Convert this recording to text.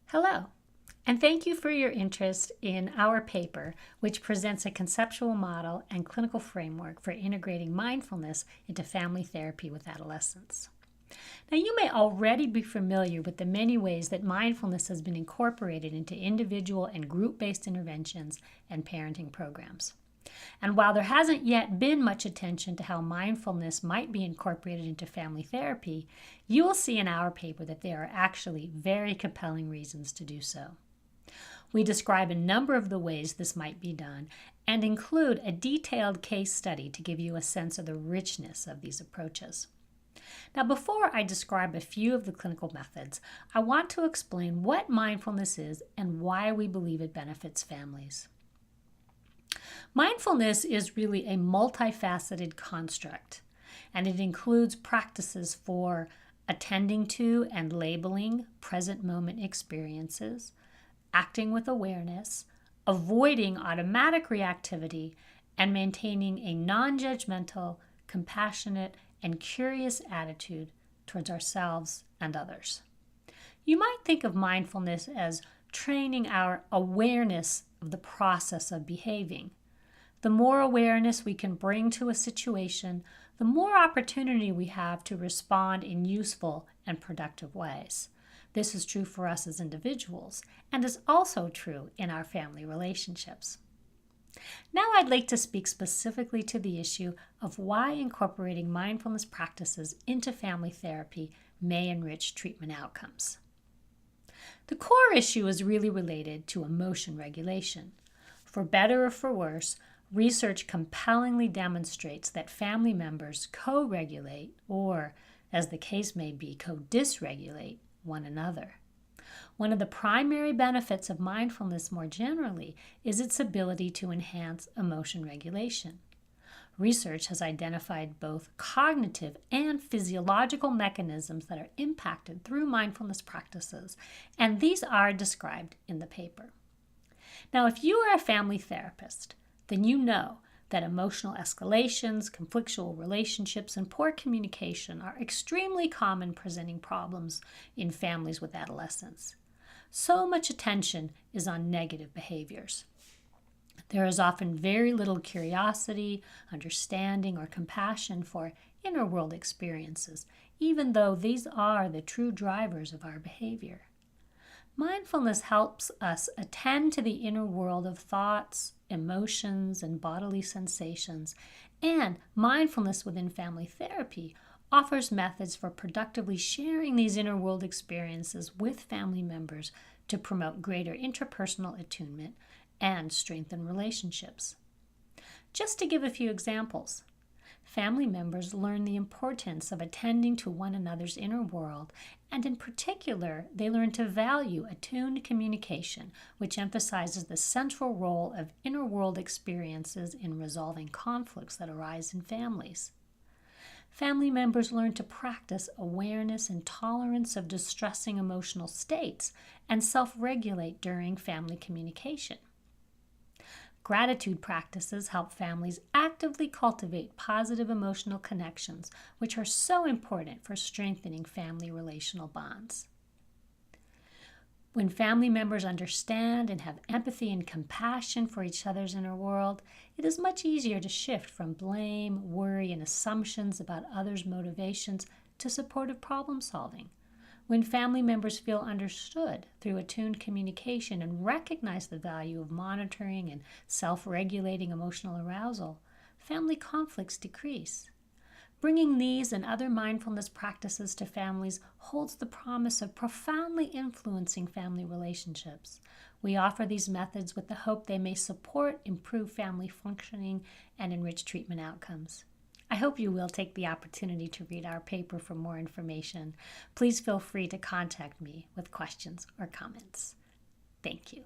Hello, and thank you for your interest in our paper, which presents a conceptual model and clinical framework for integrating mindfulness into family therapy with adolescents. Now, you may already be familiar with the many ways that mindfulness has been incorporated into individual and group-based interventions and parenting programs. And while there hasn't yet been much attention to how mindfulness might be incorporated into family therapy, you will see in our paper that there are actually very compelling reasons to do so. We describe a number of the ways this might be done and include a detailed case study to give you a sense of the richness of these approaches. Now, before I describe a few of the clinical methods, I want to explain what mindfulness is and why we believe it benefits families. Mindfulness is really a multifaceted construct, and it includes practices for attending to and labeling present moment experiences, acting with awareness, avoiding automatic reactivity, and maintaining a non-judgmental, compassionate, and curious attitude towards ourselves and others. You might think of mindfulness as training our awareness of the process of behaving. The more awareness we can bring to a situation, the more opportunity we have to respond in useful and productive ways. This is true for us as individuals and is also true in our family relationships. Now I'd like to speak specifically to the issue of why incorporating mindfulness practices into family therapy may enrich treatment outcomes. The core issue is really related to emotion regulation. For better or for worse, research compellingly demonstrates that family members co-regulate, or, as the case may be, co-dysregulate one another. One of the primary benefits of mindfulness more generally is its ability to enhance emotion regulation. Research has identified both cognitive and physiological mechanisms that are impacted through mindfulness practices, and these are described in the paper. Now, if you are a family therapist, then you know that emotional escalations, conflictual relationships, and poor communication are extremely common presenting problems in families with adolescents. So much attention is on negative behaviors. There is often very little curiosity, understanding, or compassion for inner world experiences, even though these are the true drivers of our behavior. Mindfulness helps us attend to the inner world of thoughts, emotions, and bodily sensations, and mindfulness within family therapy offers methods for productively sharing these inner world experiences with family members to promote greater interpersonal attunement and strengthen relationships. Just to give a few examples, family members learn the importance of attending to one another's inner world, and in particular, they learn to value attuned communication, which emphasizes the central role of inner world experiences in resolving conflicts that arise in families. Family members learn to practice awareness and tolerance of distressing emotional states and self-regulate during family communication. Gratitude practices help families actively cultivate positive emotional connections, which are so important for strengthening family relational bonds. When family members understand and have empathy and compassion for each other's inner world, it is much easier to shift from blame, worry, and assumptions about others' motivations to supportive problem solving. When family members feel understood through attuned communication and recognize the value of monitoring and self-regulating emotional arousal, family conflicts decrease. Bringing these and other mindfulness practices to families holds the promise of profoundly influencing family relationships. We offer these methods with the hope they may support improved family functioning and enrich treatment outcomes. I hope you will take the opportunity to read our paper for more information. Please feel free to contact me with questions or comments. Thank you.